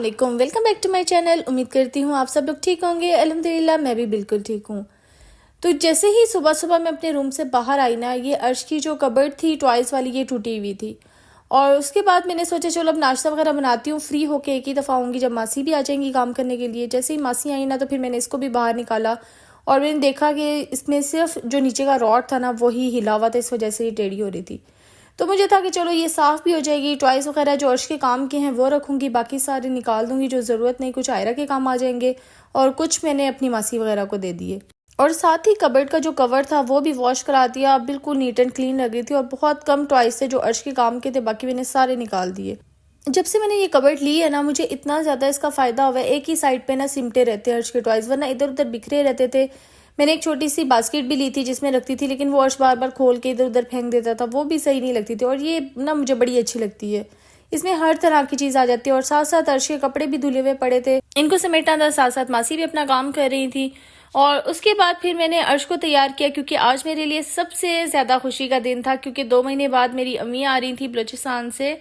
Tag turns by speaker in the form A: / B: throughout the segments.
A: वालेकुम, welcome back to my channel. उम्मीद करती हूँ आप सब लोग ठीक होंगे। अल्हम्दुलिल्लाह मैं भी बिल्कुल ठीक हूँ। तो जैसे ही सुबह सुबह मैं अपने रूम से बाहर आई ना, ये अर्श की जो कबर्ड थी टॉयज़ वाली, ये टूटी हुई थी। और उसके बाद मैंने सोचा चलो अब नाश्ता वगैरह बनाती हूँ, फ्री होके एक ही दफ़ा आऊँगी जब मासी भी आ जाएंगी काम करने के लिए। जैसे ही मासी आई ना, तो फिर मैंने इसको भी बाहर निकाला और मैंने देखा कि इसमें सिर्फ जो नीचे का रॉड था ना, वही हिला हुआ था, इस वजह से ये टेढ़ी हो रही थी। तो मुझे था कि चलो ये साफ़ भी हो जाएगी, टॉयज़ वगैरह जो अर्श के काम के हैं वो रखूँगी, बाकी सारे निकाल दूँगी जो ज़रूरत नहीं, कुछ आयरा के काम आ जाएंगे और कुछ मैंने अपनी मासी वगैरह को दे दिए। और साथ ही कबर्ड का जो कवर था वो भी वॉश करा दिया, बिल्कुल नीट एंड क्लीन लग रही थी। और बहुत कम टॉयज़ थे जो अर्श के काम के थे, बाकी मैंने सारे निकाल दिए। जब से मैंने ये कबर्ड ली है ना, मुझे इतना ज़्यादा इसका फ़ायदा हुआ है। एक ही साइड पे ना सिमटे रहते हैं अर्श के टॉयज़, वरना इधर उधर बिखरे रहते थे। मैंने एक छोटी सी बास्केट भी ली थी जिसमें रखती थी, लेकिन वो अर्श बार बार खोल के इधर उधर फेंक देता था, वो भी सही नहीं लगती थी। और ये ना मुझे बड़ी अच्छी लगती है, इसमें हर तरह की चीज़ आ जाती है। और साथ साथ अर्श के कपड़े भी धुले हुए पड़े थे, इनको समेटना था, साथ साथ मासी भी अपना काम कर रही थी। और उसके बाद फिर मैंने अर्श को तैयार किया, क्योंकि आज मेरे लिए सबसे ज़्यादा खुशी का दिन था, क्योंकि 2 महीने बाद मेरी अम्मी आ रही थी बलूचिस्तान से।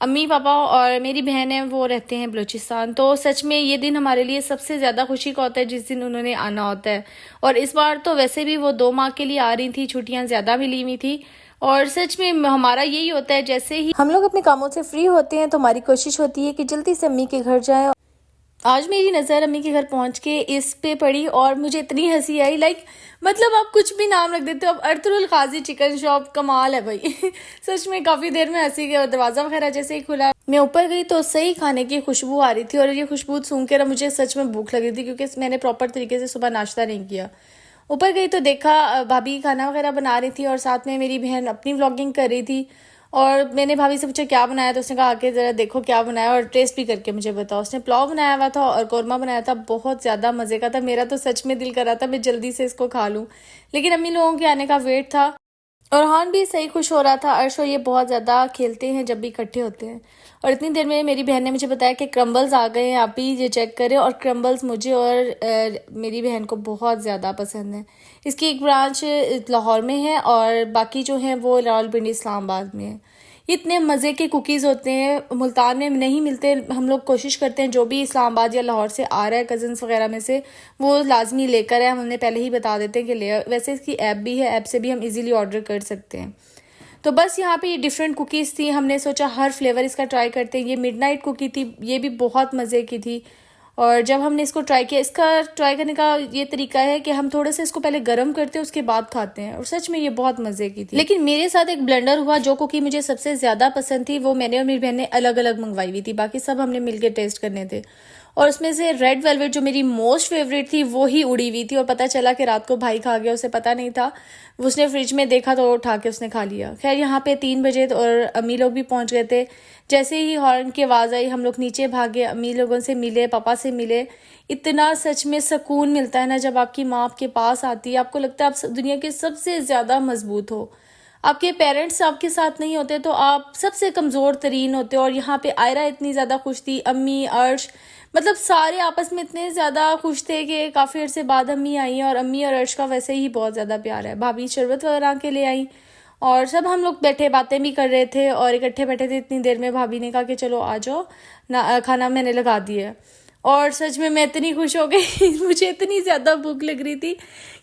A: अम्मी पापा और मेरी बहन है वो रहते हैं बलूचिस्तान। तो सच में ये दिन हमारे लिए सबसे ज़्यादा खुशी का होता है जिस दिन उन्होंने आना होता है। और इस बार तो वैसे भी वो 2 माह के लिए आ रही थी, छुट्टियां ज़्यादा मिली हुई थी। और सच में हमारा यही होता है, जैसे ही हम लोग अपने कामों से फ्री होते हैं तो हमारी कोशिश होती है कि जल्दी से अम्मी के घर जाएं। आज मेरी नज़र अम्मी के घर पहुंच के इस पे पड़ी और मुझे इतनी हंसी आई, मतलब आप कुछ भी नाम रख देते हो। अब अरतुल काजी चिकन शॉप, कमाल है भाई। सच में काफ़ी देर में हंसी के दरवाज़ा वगैरह जैसे ही खुला, मैं ऊपर गई तो सही खाने की खुशबू आ रही थी। और ये खुशबू सूंघ के ना मुझे सच में भूख लग रही थी, क्योंकि मैंने प्रॉपर तरीके से सुबह नाश्ता नहीं किया। ऊपर गई तो देखा भाभी खाना वगैरह बना रही थी और साथ में मेरी बहन अपनी व्लॉगिंग कर रही थी। और मैंने भाभी से पूछा क्या बनाया, तो उसने कहा आके ज़रा देखो क्या बनाया और टेस्ट भी करके मुझे बताओ। उसने पुलाव बनाया हुआ था और कौरमा बनाया था, बहुत ज़्यादा मज़े का था। मेरा तो सच में दिल कर रहा था मैं जल्दी से इसको खा लूँ, लेकिन अम्मी लोगों के आने का वेट था। और हान भी सही खुश हो रहा था। अर्श और ये बहुत ज़्यादा खेलते हैं जब भी इकट्ठे होते हैं। और इतनी देर में मेरी बहन ने मुझे बताया कि क्रम्बल्स आ गए हैं, आप भी ये चेक करें। और क्रम्बल्स मुझे और मेरी बहन को बहुत ज़्यादा पसंद है। इसकी एक ब्रांच लाहौर में है और बाकी जो है वो रावलपिंडी इस्लामाबाद में है। इतने मज़े के कुकीज़ होते हैं, मुल्तान में नहीं मिलते। हम लोग कोशिश करते हैं जो भी इस्लामाबाद या लाहौर से आ रहा है कज़न्स वगैरह में से, वो लाजमी लेकर आए। हमने पहले ही बता देते हैं कि ले। वैसे इसकी ऐप भी है, ऐप से भी हम इजीली ऑर्डर कर सकते हैं। तो बस यहाँ पे ये डिफरेंट कुकीज़ थी, हमने सोचा हर फ्लेवर इसका ट्राई करते हैं। ये मिडनाइट कुकी थी, ये भी बहुत मज़े की थी। और जब हमने इसको ट्राई किया, इसका ट्राई करने का ये तरीका है कि हम थोड़े से इसको पहले गर्म करते हैं, उसके बाद खाते हैं। और सच में ये बहुत मज़े की थी। लेकिन मेरे साथ एक ब्लेंडर हुआ, जो कुकी मुझे सबसे ज़्यादा पसंद थी, वो मैंने और मेरी बहन ने अलग अलग मंगवाई हुई थी, बाकी सब हमने मिलकर टेस्ट करने थे। और उसमें से रेड वेलवेट जो मेरी मोस्ट फेवरेट थी वो ही उड़ी हुई थी। और पता चला कि रात को भाई खा गया, उसे पता नहीं था। उसने फ्रिज में देखा तो उठा के उसने खा लिया। खैर यहाँ पे 3 बजे और अम्मी लोग भी पहुंच गए थे। जैसे ही हॉर्न की आवाज़ आई हम लोग नीचे भागे, अम्मी लोगों से मिले, पापा से मिले। इतना सच में सुकून मिलता है ना जब आपकी माँ आपके पास आती है, आपको लगता है आप दुनिया के सबसे ज़्यादा मजबूत हो। आपके पेरेंट्स आपके साथ नहीं होते तो आप सबसे कमज़ोर तरीन होते हो। और यहाँ पे आयरा इतनी ज़्यादा खुश थी, अम्मी, अर्श, मतलब सारे आपस में इतने ज़्यादा खुश थे कि काफ़ी अर्से बाद अम्मी आई हैं। और अम्मी और अर्श का वैसे ही बहुत ज़्यादा प्यार है। भाभी शरबत वगैरह के ले आई और सब हम लोग बैठे बातें भी कर रहे थे और इकट्ठे बैठे थे। इतनी देर में भाभी ने कहा कि चलो आ जाओ ना, खाना मैंने लगा दिया है। और सच में मैं इतनी खुश हो गई मुझे इतनी ज़्यादा भूख लग रही थी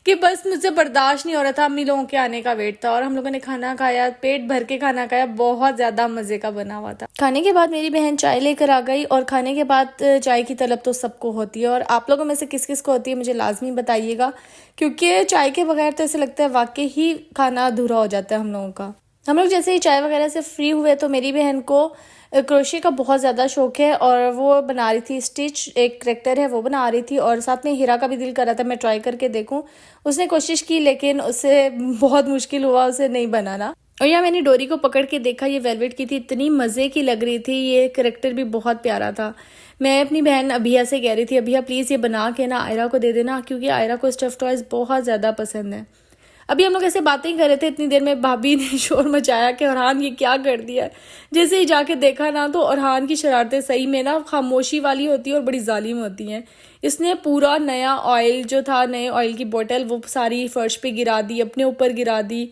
A: कि बस मुझसे बर्दाश्त नहीं हो रहा था। अम्मी लोगों के आने का वेट था और हम लोगों ने खाना खाया, पेट भर के खाना खाया, बहुत ज़्यादा मज़े का बना हुआ था। खाने के बाद मेरी बहन चाय लेकर आ गई और खाने के बाद चाय की तलब तो सबको होती है। और आप लोगों में से किस किस को होती है मुझे लाजमी बताइएगा, क्योंकि चाय के बगैर तो ऐसे लगता है वाकई ही खाना अधूरा हो जाता है हम लोगों का। हम लोग जैसे ही चाय वगैरह से फ्री हुए तो मेरी बहन को क्रोशे का बहुत ज़्यादा शौक है और वो बना रही थी स्टिच, एक करैक्टर है वो बना रही थी। और साथ में हीरा का भी दिल कर रहा था मैं ट्राई करके देखूं। उसने कोशिश की लेकिन उससे बहुत मुश्किल हुआ, उसे नहीं बनाना। और यहाँ मैंने डोरी को पकड़ के देखा, ये वेलवेट की थी, इतनी मज़े की लग रही थी। ये करैक्टर भी बहुत प्यारा था। मैं अपनी बहन अभिया से कह रही थी, अभिया प्लीज़ ये बना के ना आयरा को दे देना, क्योंकि आयरा को स्टफ़ टॉयज़ बहुत ज़्यादा पसंद है। अभी हम लोग ऐसे बातें ही कर रहे थे, इतनी देर में भाभी ने शोर मचाया कि अरहान ये क्या कर दिया है। जैसे ही जाके देखा ना तो अरहान की शरारतें सही में ना खामोशी वाली होती है और बड़ी जालिम होती हैं। इसने पूरा नया ऑयल जो था, नए ऑयल की बोतल, वो सारी फर्श पे गिरा दी, अपने ऊपर गिरा दी,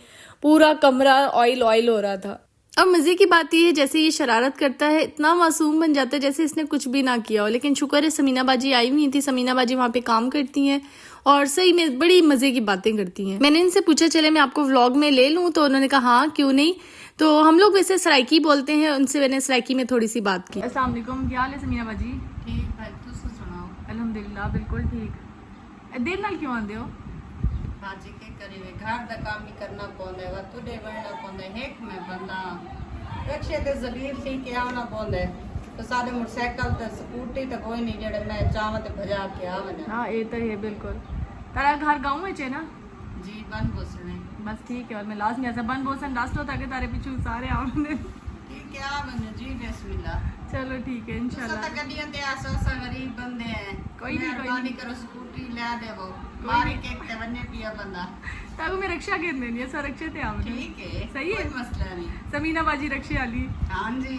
A: पूरा कमरा ऑयल ऑयल हो रहा था। अब मज़े की बात यह है, जैसे ये शरारत करता है इतना मासूम बन जाता है जैसे इसने कुछ भी ना किया हो। लेकिन शुक्र है समीना बाजी आई हुई थी। समीना बाजी वहाँ पे काम करती हैं और सही में बड़ी मज़े की बातें करती हैं। मैंने इनसे पूछा चले मैं आपको व्लॉग में ले लूँ, तो उन्होंने कहा हाँ क्यों नहीं। तो हम लोग वैसे सराइकी बोलते हैं, उनसे मैंने सराइकी में थोड़ी सी बात की। अस्सलाम वालेकुम, क्या हाल है समीना बाजी?
B: ठीक भाई, तुम सुनाओ?
A: अल्हम्दुलिल्लाह बिल्कुल ठीक। देर नाल क्यों आंदे हो?
B: बाजी के करीबे घर दा काम ही करना पौंदा है, तुडे बनना पौंदा है। एक मैं बंदा रक्षे ते जबीर थी के आना पौंदा है, तो सारे मोटरसाइकिल ते स्कूटी ते कोई नहीं जेड़े मैं चाहवा ते भजा के आवन।
A: हाँ ये तो है बिल्कुल। तारा घर गाँव में है ना?
B: जी बन बोसने
A: बस ठीक है। और मैं लास्ट में ऐसा बन बोसन लास्ट होता है कि तारे पीछे सारे आवन।
B: ठीक है आवन जी बिस्मिल्लाह।
A: चलो ठीक है इंशाल्लाह।
B: तो गड्डियां ते आसो सा गरीब बंदे हैं,
A: कोई नहीं
B: करो स्कूटी ले देवो मारी के ते वन्ने पिया बंदा
A: ताकू मैं रक्षा कर देनी है, सर रक्षे ते आवन।
B: ठीक है
A: सही है,
B: कोई मसला नहीं।
A: समीना बाजी रक्षे वाली।
B: हां जी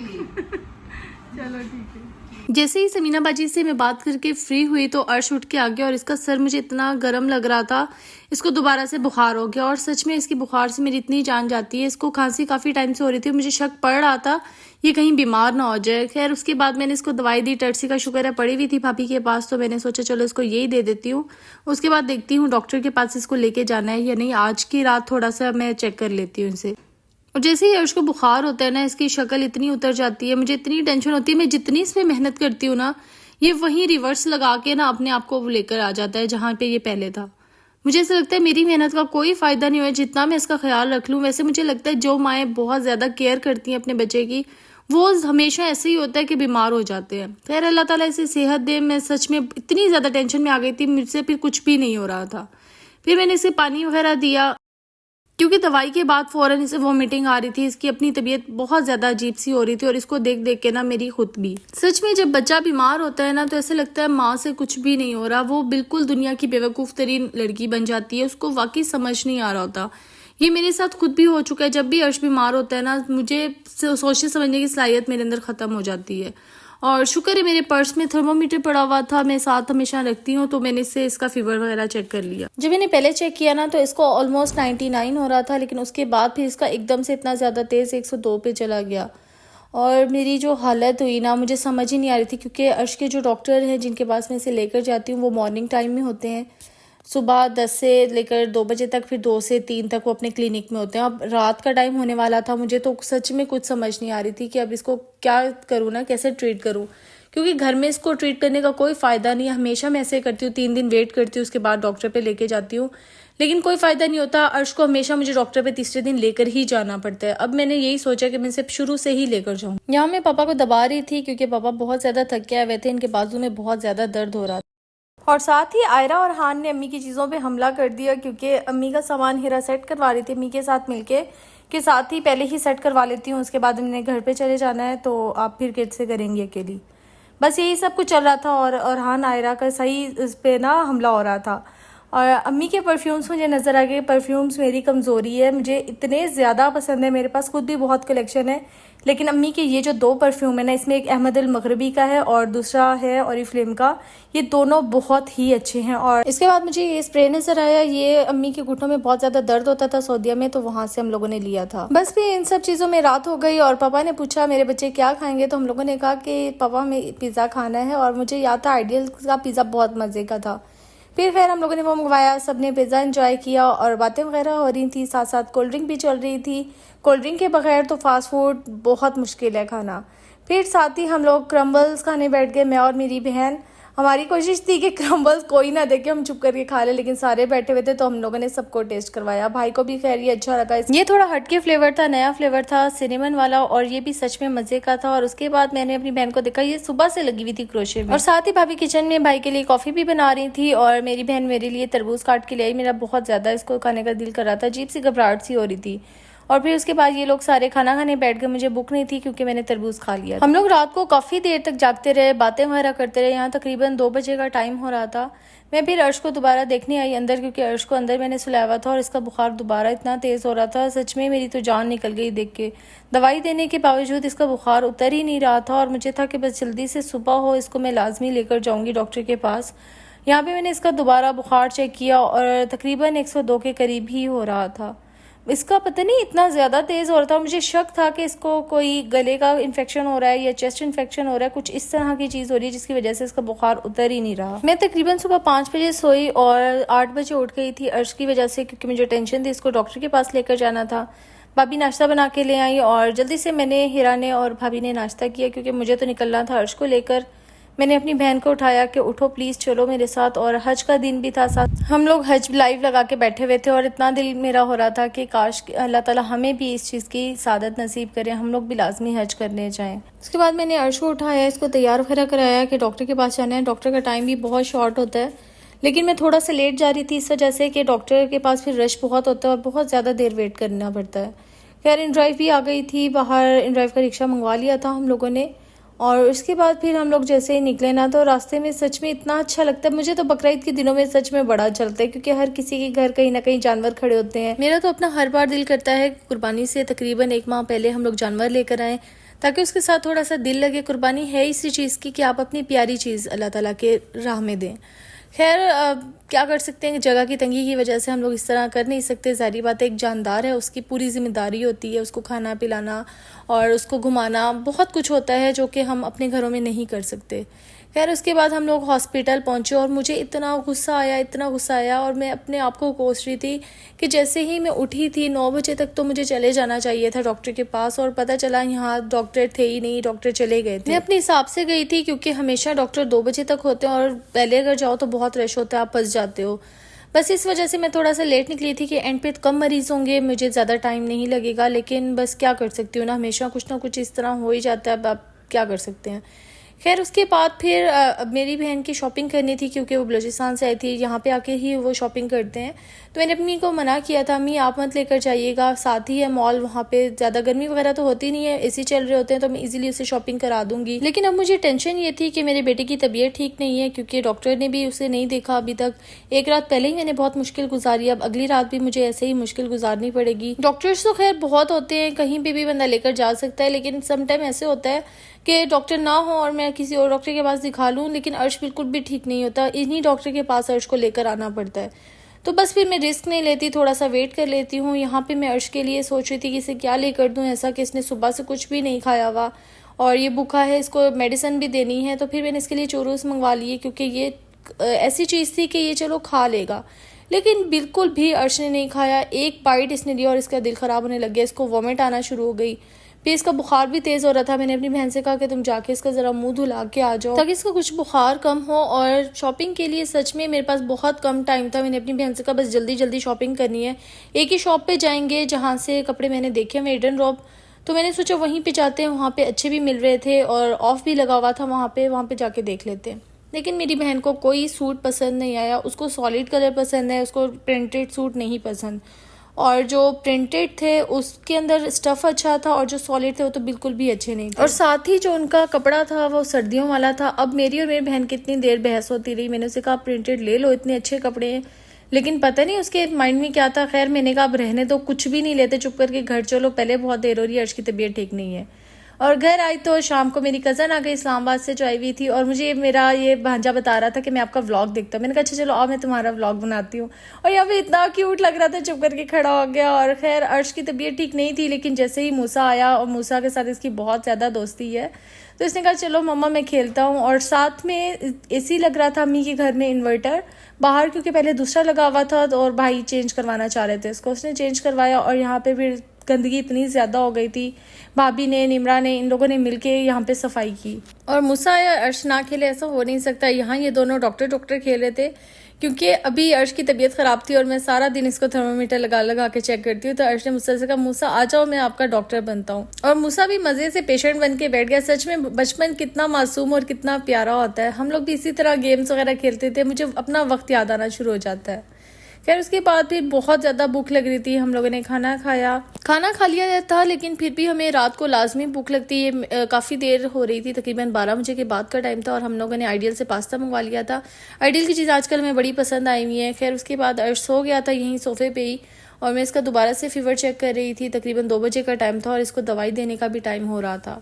A: चलो ठीक है। जैसे ही समीना बाजी से मैं बात करके फ्री हुई तो अर्श उठ के आ गया और इसका सर मुझे इतना गर्म लग रहा था, इसको दोबारा से बुखार हो गया। और सच में इसकी बुखार से मेरी इतनी जान जाती है। इसको खांसी काफ़ी टाइम से हो रही थी, मुझे शक पड़ रहा था ये कहीं बीमार ना हो जाए। खैर उसके बाद मैंने इसको दवाई दी, टर्सी का शुक्र है पड़ी हुई थी भाभी के पास, तो मैंने सोचा चलो इसको यही दे देती हूँ। उसके बाद देखती हूँ डॉक्टर के पास इसको लेके जाना है या नहीं। आज की रात थोड़ा सा मैं चेक कर लेती हूँ इसे। और जैसे ही अर्श को बुखार होता है ना, इसकी शक्ल इतनी उतर जाती है, मुझे इतनी टेंशन होती है। मैं जितनी इस पे मेहनत करती हूँ ना, ये वहीं रिवर्स लगा के ना अपने आप को लेकर आ जाता है जहाँ पे ये पहले था। मुझे ऐसा लगता है मेरी मेहनत का कोई फायदा नहीं हुआ, जितना मैं इसका ख्याल रख लूँ। वैसे मुझे लगता है जो माएँ बहुत ज्यादा केयर करती हैं अपने बच्चे की, वो हमेशा ऐसे ही होता है कि बीमार हो जाते हैं। खैर अल्लाह ताला इसे सेहत दे। मैं सच में इतनी ज्यादा टेंशन में आ गई थी, मुझसे फिर कुछ भी नहीं हो रहा था। फिर मैंने इसे पानी वगैरह दिया, क्योंकि दवाई के बाद फौरन इसे वॉमिटिंग आ रही थी। इसकी अपनी तबीयत बहुत ज़्यादा अजीब सी हो रही थी और इसको देख देख के ना मेरी खुद भी। सच में जब बच्चा बीमार होता है ना, तो ऐसे लगता है माँ से कुछ भी नहीं हो रहा। वो बिल्कुल दुनिया की बेवकूफ़ तरीन लड़की बन जाती है, उसको वाकई समझ नहीं आ रहा होता। ये मेरे साथ खुद भी हो चुका है। जब भी अर्श बीमार होता है ना, मुझे सोचने समझने की सलाहियत मेरे अंदर ख़त्म हो जाती है। और शुक्र है मेरे पर्स में थर्मोमीटर पड़ा हुआ था, मैं साथ हमेशा रखती हूँ, तो मैंने इससे इसका फीवर वगैरह चेक कर लिया। जब मैंने पहले चेक किया ना, तो इसको ऑलमोस्ट 99 हो रहा था, लेकिन उसके बाद फिर इसका एकदम से इतना ज़्यादा तेज़ 102 पे चला गया। और मेरी जो हालत हुई ना, मुझे समझ ही नहीं आ रही थी, क्योंकि अर्श के जो डॉक्टर हैं जिनके पास मैं इसे लेकर जाती हूँ, वो मॉर्निंग टाइम में होते हैं, सुबह 10 से लेकर 2 बजे तक, फिर 2 से 3 तक वो अपने क्लिनिक में होते हैं। अब रात का टाइम होने वाला था, मुझे तो सच में कुछ समझ नहीं आ रही थी कि अब इसको क्या करूँ ना, कैसे ट्रीट करूँ, क्योंकि घर में इसको ट्रीट करने का कोई फ़ायदा नहीं है। हमेशा मैं ऐसे करती हूँ, 3 दिन वेट करती हूँ, उसके बाद डॉक्टर पे लेके जाती हूँ, लेकिन कोई फ़ायदा नहीं होता। अर्श को हमेशा मुझे डॉक्टर पे तीसरे दिन लेकर ही जाना पड़ता है। अब मैंने यही सोचा कि मैं इसे शुरू से ही लेकर जाऊँ। यहाँ मैं पापा को दबा रही थी, क्योंकि पापा बहुत ज़्यादा थके हुए थे, इनके बाजू में बहुत ज़्यादा दर्द हो रहा था। और साथ ही आयरा और हान ने अम्मी की चीज़ों पे हमला कर दिया, क्योंकि अम्मी का सामान हीरा सेट करवा रही थी अम्मी के साथ मिलके, कि साथ ही पहले ही सेट करवा लेती हूँ, उसके बाद हमने घर पे चले जाना है, तो आप फिर कैसे करेंगी अकेली। बस यही सब कुछ चल रहा था। और हान आयरा का सही इस पे ना हमला हो रहा था। और अम्मी के परफ्यूम्स मुझे नज़र आ गए। परफ्यूम्स मेरी कमज़ोरी है, मुझे इतने ज़्यादा पसंद है, मेरे पास खुद भी बहुत कलेक्शन है, लेकिन अम्मी के ये जो 2 परफ्यूम है ना, इसमें एक अहमद अल मगरबी का है और दूसरा है ओरिफ्लेम का। ये दोनों बहुत ही अच्छे हैं। और इसके बाद मुझे ये स्प्रे नज़र आया, ये अम्मी के घुटनों में बहुत ज़्यादा दर्द होता था सऊदीया में, तो वहाँ से हम लोगों ने लिया था। बस भी इन सब चीज़ों में रात हो गई और पापा ने पूछा मेरे बच्चे क्या खाएंगे, तो हम लोगों ने कहा कि पापा हमें पिज़्ज़ा खाना है। और मुझे याद था आइडियल का पिज़्ज़ा बहुत मज़े का था। फिर खैर हम लोगों ने वो मंगवाया, सब ने पिज़्ज़ा एंजॉय किया और बातें वगैरह हो रही थी, साथ साथ कोल्ड ड्रिंक भी चल रही थी। कोल्ड ड्रिंक के बगैर तो फास्ट फूड बहुत मुश्किल है खाना। फिर साथ ही हम लोग क्रम्बल्स खाने बैठ गए, मैं और मेरी बहन। हमारी कोशिश थी कि क्रम्बल्स कोई ना देखे, हम चुप करके खा ले, लेकिन सारे बैठे हुए थे तो हम लोगों ने सबको टेस्ट करवाया। भाई को भी खैर ये अच्छा लगा। ये थोड़ा हटके फ्लेवर था, नया फ्लेवर था, सिनेमन वाला, और ये भी सच में मजे का था। और उसके बाद मैंने अपनी बहन को देखा, ये सुबह से लगी हुई थी क्रोशे में। और साथ ही भाभी किचन में भाई के लिए कॉफी भी बना रही थी, और मेरी बहन मेरे लिए तरबूज काट के ले आई। मेरा बहुत ज्यादा इसको खाने का दिल कर रहा था, अजीब सी घबराहट सी हो रही थी। और फिर उसके बाद ये लोग सारे खाना खाने बैठ गए। मुझे भूख नहीं थी क्योंकि मैंने तरबूज खा लिया। हम लोग रात को काफ़ी देर तक जागते रहे, बातें वगैरह करते रहे। यहाँ तकरीबन 2 बजे का टाइम हो रहा था। मैं फिर अर्श को दोबारा देखने आई अंदर, क्योंकि अर्श को अंदर मैंने सुलाया हुआ था और इसका बुखार दोबारा इतना तेज़ हो रहा था, सच में मेरी तो जान निकल गई देख के। दवाई देने के बावजूद इसका बुखार उतर ही नहीं रहा था, और मुझे था कि बस जल्दी से सुबह हो, इसको मैं लाजमी लेकर जाऊँगी डॉक्टर के पास। यहाँ पे मैंने इसका दोबारा बुखार चेक किया और तकरीबन 102 के करीब ही हो रहा था। इसका पता नहीं इतना ज़्यादा तेज़ हो रहा था, मुझे शक था कि इसको कोई गले का इन्फेक्शन हो रहा है या चेस्ट इन्फेक्शन हो रहा है, कुछ इस तरह की चीज़ हो रही है जिसकी वजह से इसका बुखार उतर ही नहीं रहा। मैं तकरीबन सुबह 5 बजे सोई और 8 बजे उठ गई थी अर्श की वजह से, क्योंकि मुझे टेंशन थी, इसको डॉक्टर के पास लेकर जाना था। भाभी नाश्ता बना के ले आई और जल्दी से मैंने, हिरा ने और भाभी ने नाश्ता किया क्योंकि मुझे तो निकलना था अर्श को लेकर। मैंने अपनी बहन को उठाया कि उठो प्लीज़ चलो मेरे साथ, और हज का दिन भी था साथ, हम लोग हज लाइव लगा के बैठे हुए थे और इतना दिल मेरा हो रहा था कि काश अल्लाह ताला हमें भी इस चीज़ की सादत नसीब करे, हम लोग भी लाजमी हज करने जाएं। उसके बाद मैंने अर्श को उठाया, इसको तैयार वगैरह कराया कि डॉक्टर के पास जाना है। डॉक्टर का टाइम भी बहुत शॉर्ट होता है, लेकिन मैं थोड़ा सा लेट जा रही थी इस वजह से कि डॉक्टर के पास फिर रश बहुत होता है और बहुत ज़्यादा देर वेट करना पड़ता है। खैर इनड्राइव भी आ गई थी बाहर, इनड्राइव का रिक्शा मंगवा लिया था हम लोगों ने। और उसके बाद फिर हम लोग जैसे ही निकले ना, तो रास्ते में सच में इतना अच्छा लगता है। मुझे तो बकरीद के दिनों में सच में बड़ा चलता है, क्योंकि हर किसी के घर कहीं ना कहीं जानवर खड़े होते हैं। मेरा तो अपना हर बार दिल करता है कुर्बानी से तकरीबन 1 माह पहले हम लोग जानवर लेकर आएँ, ताकि उसके साथ थोड़ा सा दिल लगे। कुर्बानी है इसी चीज़ की कि आप अपनी प्यारी चीज़ अल्लाह ताला के राह में दें। खैर क्या कर सकते हैं, जगह की तंगी की वजह से हम लोग इस तरह कर नहीं सकते। ज़ाहिर बात है, एक जानदार है, उसकी पूरी जिम्मेदारी होती है, उसको खाना पिलाना और उसको घुमाना, बहुत कुछ होता है जो कि हम अपने घरों में नहीं कर सकते। खैर उसके बाद हम लोग हॉस्पिटल पहुंचे और मुझे इतना गुस्सा आया और मैं अपने आप को कोस रही थी कि जैसे ही मैं उठी थी 9 बजे तक तो मुझे चले जाना चाहिए था डॉक्टर के पास, और पता चला यहाँ डॉक्टर थे ही नहीं, डॉक्टर चले गए थे। मैं अपने हिसाब से गई थी क्योंकि हमेशा डॉक्टर 2 बजे तक होते हैं और पहले अगर जाओ तो बहुत रश होता है, आप फंस जाते हो। बस इस वजह से मैं थोड़ा सा लेट निकली थी कि एंड पे कम मरीज होंगे, मुझे ज़्यादा टाइम नहीं लगेगा, लेकिन बस क्या कर सकती हूँ ना, हमेशा कुछ ना कुछ इस तरह हो ही जाता है, अब आप क्या कर सकते हैं। खैर उसके बाद फिर मेरी बहन की शॉपिंग करनी थी क्योंकि वो बलूचिस्तान से आई थी, यहाँ पे आके ही वो शॉपिंग करते हैं। तो मैंने अपनी को मना किया था, अम्मी आप मत लेकर जाइएगा, साथ ही है मॉल, वहाँ पे ज़्यादा गर्मी वगैरह तो होती नहीं है, एसी चल रहे होते हैं, तो मैं इजीली उसे शॉपिंग करा दूंगी। लेकिन अब मुझे टेंशन ये थी कि मेरे बेटे की तबीयत ठीक नहीं है, क्योंकि डॉक्टर ने भी उसे नहीं देखा अभी तक। एक रात पहले ही मैंने बहुत मुश्किल गुजारी, अब अगली रात भी मुझे ऐसे ही मुश्किल गुजारनी पड़ेगी। डॉक्टर्स तो खैर बहुत होते हैं, कहीं पे भी बंदा लेकर जा सकता है, लेकिन समटाइम ऐसे होता है कि डॉक्टर ना हो और मैं किसी और डॉक्टर के पास दिखा लूँ, लेकिन अर्श बिल्कुल भी ठीक नहीं होता, इन्हीं डॉक्टर के पास अर्श को लेकर आना पड़ता है। तो बस फिर मैं रिस्क नहीं लेती, थोड़ा सा वेट कर लेती हूँ। यहाँ पे मैं अर्श के लिए सोच रही थी कि इसे क्या लेकर दूँ ऐसा कि इसने सुबह से कुछ भी नहीं खाया हुआ और ये भूखा है, इसको मेडिसिन भी देनी है। तो फिर मैंने इसके लिए चूरूस मंगवा लिए, क्योंकि ये ऐसी चीज़ थी कि ये चलो खा लेगा, लेकिन बिल्कुल भी अर्श ने नहीं खाया। एक बाइट इसने लिया और इसका दिल ख़राब होने लग गया, इसको वॉमिट आना शुरू हो गई, फिर इसका बुखार भी तेज़ हो रहा था। मैंने अपनी बहन से कहा कि तुम जाके इसका ज़रा मुंह धुला के आ जाओ ताकि इसका कुछ बुखार कम हो। और शॉपिंग के लिए सच में मेरे पास बहुत कम टाइम था। मैंने अपनी बहन से कहा बस जल्दी जल्दी शॉपिंग करनी है, एक ही शॉप पे जाएंगे जहाँ से कपड़े मैंने देखे हैं ईडन रॉब, तो मैंने सोचा वहीं पे जाते हैं, वहाँ पे अच्छे भी मिल रहे थे और ऑफ भी लगा हुआ था वहाँ पे जाके देख लेते हैं। लेकिन मेरी बहन को कोई सूट पसंद नहीं आया, उसको सॉलिड कलर पसंद है, उसको प्रिंटेड सूट नहीं पसंद, और जो प्रिंटेड थे उसके अंदर स्टफ़ अच्छा था और जो सॉलिड थे वो तो बिल्कुल भी अच्छे नहीं थे। और साथ ही जो उनका कपड़ा था वो सर्दियों वाला था। अब मेरी और मेरी बहन की इतनी देर बहस होती रही, मैंने उसे कहा प्रिंटेड ले लो, इतने अच्छे कपड़े हैं, लेकिन पता नहीं उसके माइंड में क्या था। खैर मैंने कहा अब रहने दो, कुछ भी नहीं लेते, चुप करके घर चलो, पहले बहुत देर हो रही है, अर्श की तबीयत ठीक नहीं है। और घर आई तो शाम को मेरी कज़न आ गई इस्लामाबाद से जो आई हुई थी, और मुझे मेरा ये भांजा बता रहा था कि मैं आपका व्लॉग देखता हूँ। मैंने कहा अच्छा चलो आओ मैं तुम्हारा व्लॉग बनाती हूँ। और यहाँ पे इतना क्यूट लग रहा था, चुप करके खड़ा हो गया। और खैर अर्श की तबीयत ठीक नहीं थी, लेकिन जैसे ही मूसा आया, और मूसा के साथ इसकी बहुत ज़्यादा दोस्ती है, तो इसने कहा चलो मम्मा मैं खेलता हूँ। और साथ में एसी लग रहा था अम्मी के घर में, इन्वर्टर बाहर, क्योंकि पहले दूसरा लगा हुआ था और भाई चेंज करवाना चाह रहे थे इसको, उसने चेंज करवाया। और यहाँ पे फिर गंदगी इतनी ज़्यादा हो गई थी, भाभी ने, निमरा ने, इन लोगों ने मिलके यहाँ पे सफाई की। और मूसा या अर्श ना खेले ऐसा हो नहीं सकता। यहाँ ये दोनों डॉक्टर खेल रहे थे, क्योंकि अभी अर्श की तबीयत ख़राब थी और मैं सारा दिन इसको थर्मोमीटर लगा के चेक करती हूँ। तो अर्श ने मुझसे कहा मूसा आ जाओ मैं आपका डॉक्टर बनता हूँ, और मूसा भी मज़े से पेशेंट बन के बैठ गया। सच में बचपन कितना मासूम और कितना प्यारा होता है। हम लोग भी इसी तरह गेम्स वगैरह खेलते थे, मुझे अपना वक्त याद आना शुरू हो जाता है। खैर उसके बाद फिर बहुत ज़्यादा भूख लग रही थी, हम लोगों ने खाना खा लिया था, लेकिन फिर भी हमें रात को लाजमी भूख लगती है। काफ़ी देर हो रही थी, तकरीबन 12 बजे के बाद का टाइम था, और हम लोगों ने आइडियल से पास्ता मंगवा लिया था। आइडियल की चीज़ आजकल हमें बड़ी पसंद आई हुई है। खैर उसके बाद अर्श सो गया था यहीं सोफे पे ही, और मैं इसका दोबारा से फीवर चेक कर रही थी। तकरीबन 2 बजे का टाइम था और इसको दवाई देने का भी टाइम हो रहा था।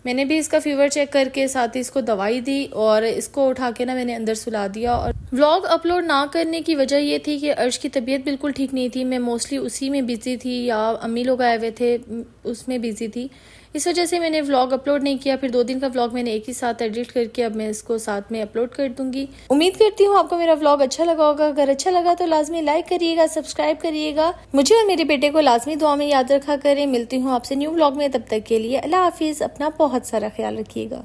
A: मैंने भी इसका फीवर चेक करके साथ ही इसको दवाई दी और इसको उठा के ना मैंने अंदर सुला दिया। और व्लॉग अपलोड ना करने की वजह ये थी कि अर्श की तबीयत बिल्कुल ठीक नहीं थी। मैं मोस्टली उसी में बिजी थी या अम्मी लोग आए हुए थे उसमें बिजी थी, इस वजह से मैंने व्लॉग अपलोड नहीं किया। फिर 2 दिन का व्लॉग मैंने एक ही साथ एडिट करके अब मैं इसको साथ में अपलोड कर दूंगी। उम्मीद करती हूँ आपको मेरा व्लॉग अच्छा लगा होगा। अगर अच्छा लगा तो लाजमी लाइक करिएगा, सब्सक्राइब करिएगा, मुझे और मेरे बेटे को लाजमी दुआ में याद रखा करें। मिलती हूँ आपसे न्यू व्लॉग में, तब तक के लिए अल्लाह हाफिज़। अपना बहुत सारा ख्याल रखिएगा।